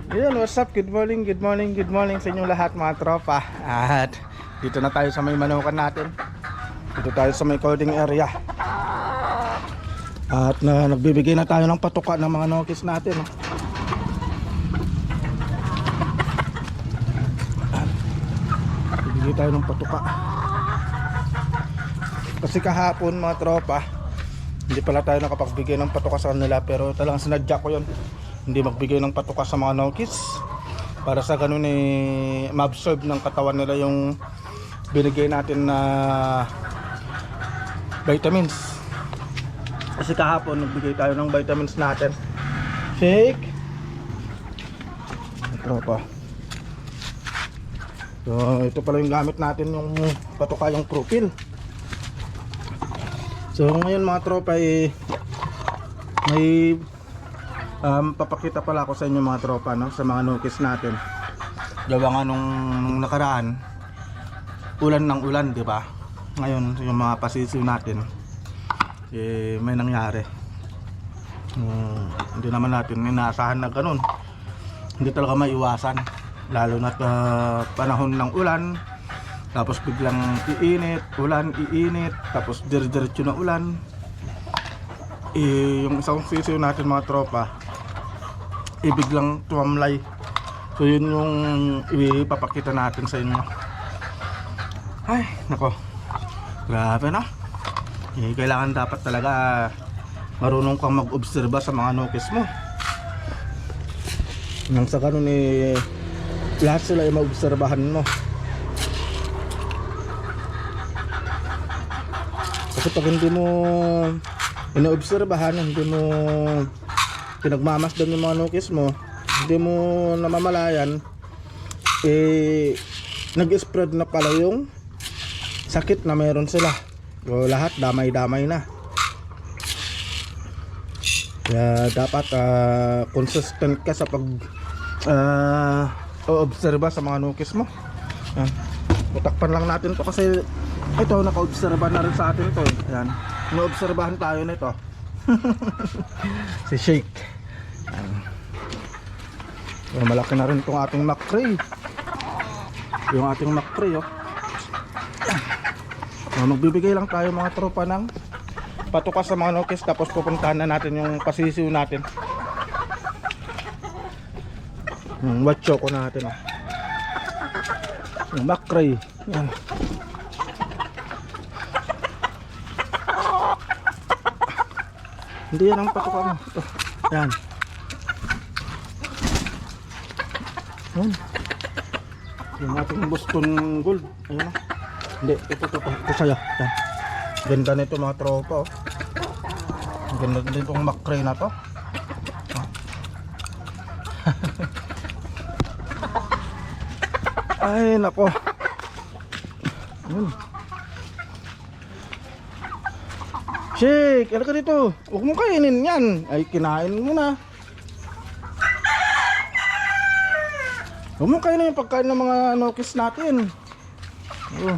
Ayun, what's up? Good morning, good morning, good morning sa inyong lahat mga tropa. At dito na tayo sa may manukan natin. Dito tayo sa may coding area. At nagbibigay na tayo ng patuka ng mga nokis natin. Nagbibigay tayo ng patuka. Kasi kahapon mga tropa, hindi pala tayo nakapagbigay ng patuka sa kanila. Pero talagang sinadya ko yun, hindi magbigay ng patuka sa mga nokis, para sa ganun ma-absorb ng katawan nila yung binigay natin na vitamins. Kasi kahapon nagbigay tayo ng vitamins natin. Shake tropa. So ito pala yung gamit natin, yung patuka, yung propil. So ngayon mga tropa may papakita pala ako sa inyo mga tropa, no? Sa mga nukis natin. Gawa nga nung nakaraan, ulan ng ulan, di ba? Ngayon yung mga pasisiw natin, may nangyari. Hindi naman natin inaasahan na ganun. Hindi talaga maiwasan, lalo na panahon ng ulan, tapos biglang iinit, ulan, iinit, tapos diretso na ulan. Yung isang sisiw natin mga tropa, biglang tumamlay. So yun yung ipapakita natin sa inyo. Ay nako, grabe na. Kailangan dapat talaga marunong kang mag-obserba sa mga nukis mo. Nang sa ganun lahat sila ay maobserbahan mo. Kasi pag hindi mo inoobserbahan, hindi mo pinagmamasdan yung mga nukis mo, hindi mo namamalayan, nag-spread na pala yung sakit na meron sila. So lahat damay-damay na. Kaya dapat consistent ka sa pag obserba sa mga nukis mo. Yan. Utakpan lang natin to kasi ito, naka-obserba na rin sa atin to. Yan. Ino-obserbahan tayo nito. Si Shake. So, malaki na rin itong ating macrae. Yung ating macrae, oh. So, magbibigay lang tayo mga tropa ng patuka sa mga nukis, tapos pupuntahan na natin yung pasisiw natin. Yung watchoko natin, oh. Yung macrae. Yan. Hindi yan ang patuka mo. Ito. Yan. Yan. Yung ating Boston Gold. Ayun o. Hindi. Ito sa'yo. Yan. Ganda nito mga tropa. Oh. Ganda nito ang macrae na to. Ay nako. Yan. Shake, ano ka dito? Huwag mo kainin yan. Ay, kinain mo na. Huwag mo kainin yung pagkain ng mga nukis natin. Oh,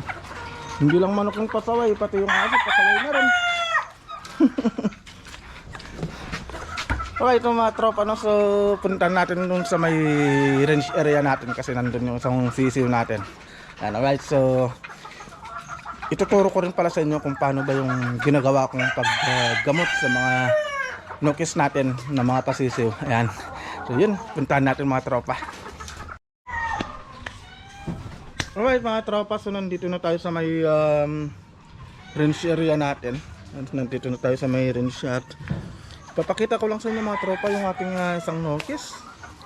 hindi lang manok yung pasaway, pati yung aso pasaway na rin. Okay, ito mga tropa, no? So puntahan natin dun sa may range area natin, kasi nandun yung isang sisiw natin. Alright, so ituturo ko rin pala sa inyo kung paano ba yung ginagawa kong paggamot sa mga nukis natin na mga pasisiw. Ayan. So yun, puntahan natin mga tropa. Alright mga tropa, so nandito na tayo sa may range area natin. Nandito na tayo sa may range at papakita ko lang sa inyo mga tropa yung ating isang nukis.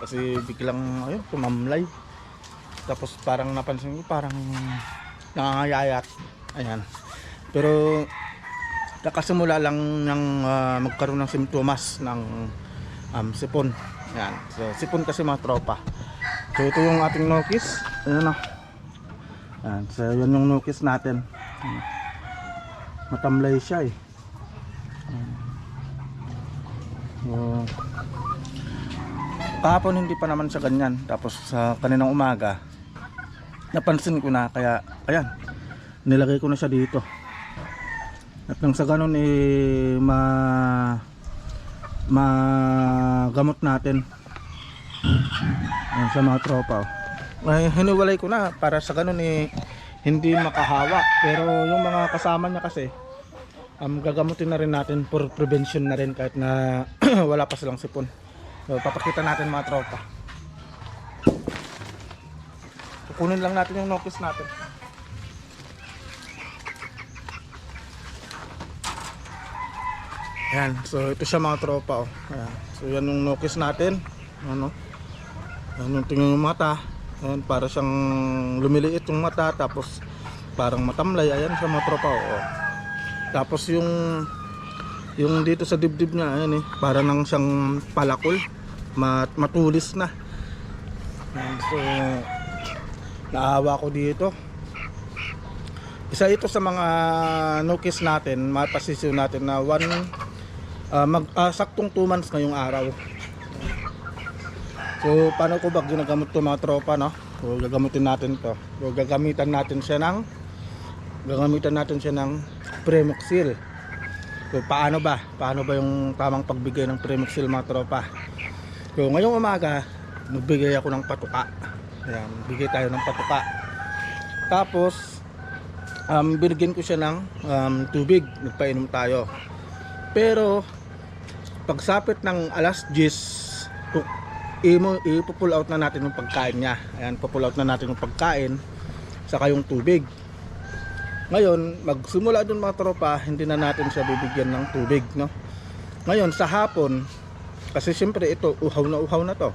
Kasi biglang ayun, tumamlay. Tapos parang napansin ko, parang nangangayayat. Ayan. Pero nakasimula lang ng magkaroon ng simptomas ng sipon. Ayan. So sipon kasi mga tropa. So ito yung ating nukis. Ayan o. Ayan. So yan yung nukis natin. Matamlay siya eh. So, kahapon hindi pa naman siya ganyan. Tapos sa kaninang umaga napansin ko na, kaya ayan, nilagay ko na siya dito. At nang sa ganun magamot natin. Ayan sa mga tropa. Ay, hiniwalay ko na para sa ganun hindi makahawa. Pero yung mga kasama niya kasi gagamutin na rin natin for prevention na rin kahit na wala pa silang sipon. So, papakita natin mga tropa. Kukunin lang natin yung nokis natin. Ayan, so ito siya mga tropa. Ayan. So yan yung nokis natin. Ano? Ayan yung tingin yung mata. Ayan, para siyang lumiliit yung mata. Tapos parang matamlay. Ayan sa mga tropa. Tapos yung dito sa dibdib niya, ayan para nang siyang palakol. Matulis na. Ayan, so naawa ko dito. Isa ito sa mga nokis natin, mapasisyo natin na saktong 2 months ngayong araw. So paano ko ba ginagamot to mga tropa, no? So gagamutin natin to. So gagamitan natin siya ng Premoxil. So paano ba yung tamang pagbigay ng Premoxil mga tropa? So ngayong umaga nagbigay ako ng patuka. Ayan, bigay tayo ng patuka. Tapos binigyan ko siya ng tubig, nagpainom tayo. Pero pagsapit ng alas 10, ipo-pull out na natin yung pagkain niya. Ayan, pull out na natin yung pagkain saka yung tubig. Ngayon, magsimula dun mga tropa, hindi na natin siya bibigyan ng tubig, no? Ngayon, sa hapon, kasi siyempre ito, uhaw na to.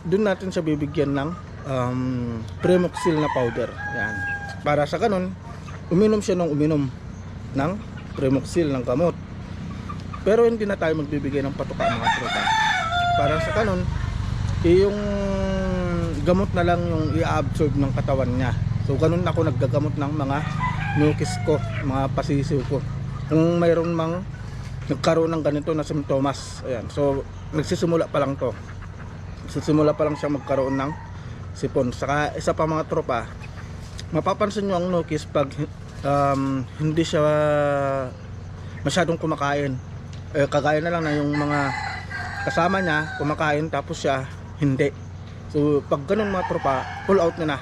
Dun natin siya bibigyan ng Premoxil na powder. Ayan. Para sa ganun, uminom siya ng Premoxil ng gamot. Pero hindi na tayo magbibigay ng patuka mga tropa. Para sa ganun, yung gamot na lang yung i-absorb ng katawan niya. So ganun ako naggagamot ng mga nukis ko, mga pasisiw ko. Kung mayroon mang nagkaroon ng ganito na simptomas, ayan. So nagsisimula pa lang to. Nagsisimula pa lang siya magkaroon ng sipon. Saka isa pa mga tropa, mapapansin nyo ang nukis pag hindi siya masyadong kumakain. Kagaya na lang na yung mga kasama niya kumakain tapos siya hindi. So pag ganun mga tropa, pull out nyo na,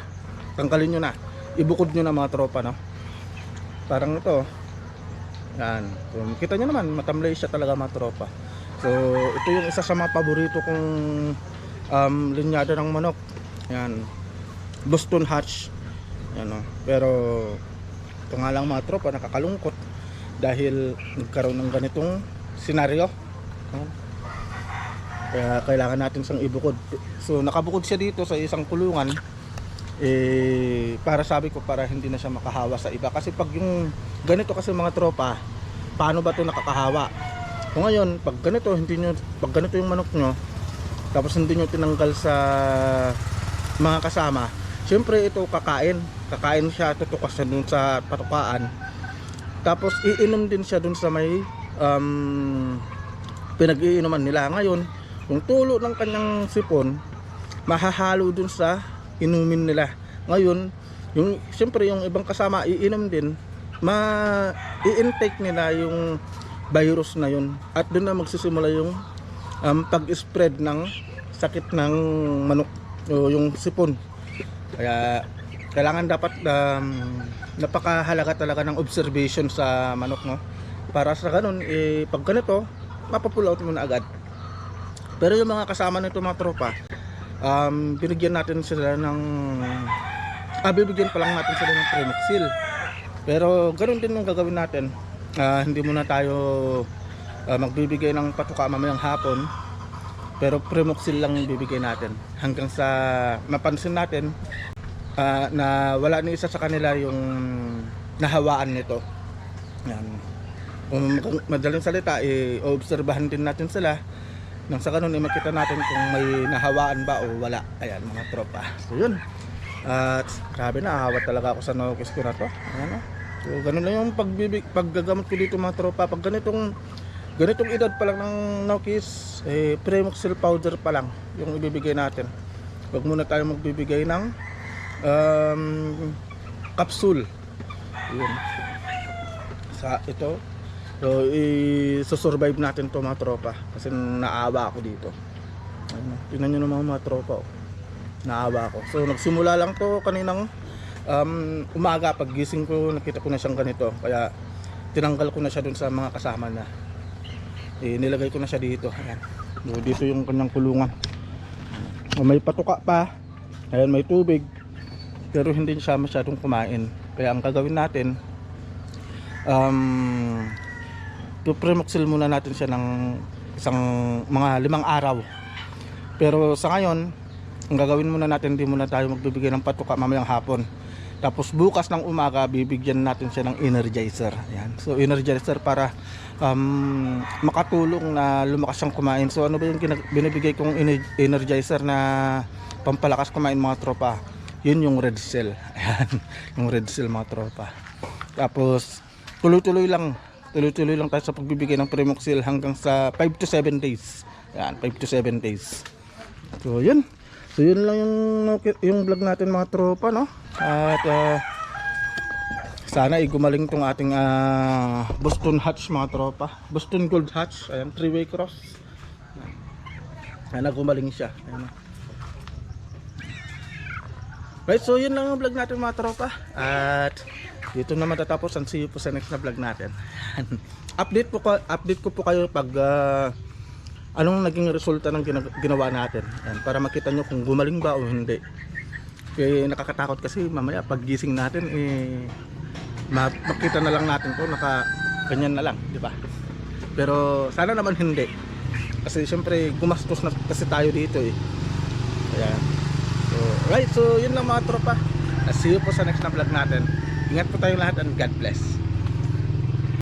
tanggalin nyo na, ibukod nyo na mga tropa, no? Parang ito, yan. So, kita nyo naman, matamlay siya talaga mga tropa. So ito yung isa sa mga paborito kong linyada ng manok. Yan, Boston Hatch. Yan, no? Pero ito nga lang mga tropa, nakakalungkot dahil nagkaroon ng ganitong senaryo. Kaya kailangan natin siyang ibukod. So nakabukod siya dito sa isang kulungan, para sabi ko, para hindi na siya makahawa sa iba. Kasi pag yung ganito kasi mga tropa, paano ba ito nakakahawa? So ngayon, pag ganito yung manok nyo, tapos hindi nyo tinanggal sa mga kasama, syempre ito kakain siya, tutukas siya dun sa patukaan. Tapos iinom din siya dun sa may pinag-iinuman nila. Ngayon, yung tulo ng kanyang sipon mahahalo dun sa inumin nila. Ngayon, siyempre yung ibang kasama iinom din, i-intake nila yung virus na yun, at dun na magsisimula yung pag-spread ng sakit ng manok o yung sipon. Kaya kailangan dapat napakahalaga talaga ng observation sa manok, no? Para sa ganun, pag ganito, mapapull out mo na agad. Pero yung mga kasama nito mga tropa, binigyan natin sila ng bibigyan pa lang natin sila ng Premoxil. Pero ganun din yung gagawin natin. Hindi muna tayo magbibigay ng patuka mamayang hapon, pero Premoxil lang yung bibigay natin hanggang sa mapansin natin na wala ni isa sa kanila yung nahawaan nito. Yan. Kung madaling salita, obserbahan din natin sila nang sa ganun makita natin kung may nahawaan ba o wala. Ayan mga tropa. So yun. At grabe na, ahawa talaga ako sa nokis ko na to. Ayan, so ganun lang yung paggagamot ko dito mga tropa. Pag ganitong edad pa lang ng nokis, Premoxil powder pa lang yung ibibigay natin. Huwag muna tayo magbibigay ng capsule. Yun. Sa ito. So, i-survive natin to mga tropa kasi naawa ako dito. Ayun, tingnan nyo naman mga tropa. Oh. Naawa ako. So nagsimula lang to kaninang umaga. Pag gising ko nakita ko na siyang ganito. Kaya tinanggal ko na siya dun sa mga kasama niya. Nilagay ko na siya dito. Ayan. So, dito yung kanyang kulungan. May patuka pa. Ayan, may tubig. Pero hindi siya masyadong kumain. Kaya ang gagawin natin, pupremoxil muna natin siya ng isang mga 5 araw. Pero sa ngayon, ang gagawin muna natin, hindi muna tayo magbibigay ng patuka mamayang hapon. Tapos bukas ng umaga, bibigyan natin siya ng energizer. Ayan. So energizer para makatulong na lumakas siyang kumain. So ano ba yung binibigay kong energizer na pampalakas kumain mga tropa? Yun yung red cell. Ayan. Yung red cell mga tropa. Tapos tuloy-tuloy lang tayo sa pagbibigay ng Premoxil hanggang sa 5 to 7 days. Ayan, 5 to 7 days. So yun. So yun lang yung vlog natin mga tropa, no? At sana gumaling tong ating Boston Hatch mga tropa. Boston Gold Hatch. Ayan, 3-way cross. Sana gumaling siya. Ayan. Right, so yun lang yung vlog natin mga tropa. At dito na matatapos. And see you po sa next na vlog natin. update ko po kayo pag anong naging resulta ng ginawa natin. Ayan, para makita nyo kung gumaling ba o hindi. Kaya nakakatakot kasi mamaya pag gising natin makita na lang natin to ganyan na lang, di ba? Pero sana naman hindi. Kasi syempre gumastos na kasi tayo dito eh. Ayan. So, right, so yun lang mga tropa. See you po sa next na vlog natin. Ingat po tayong lahat and God bless.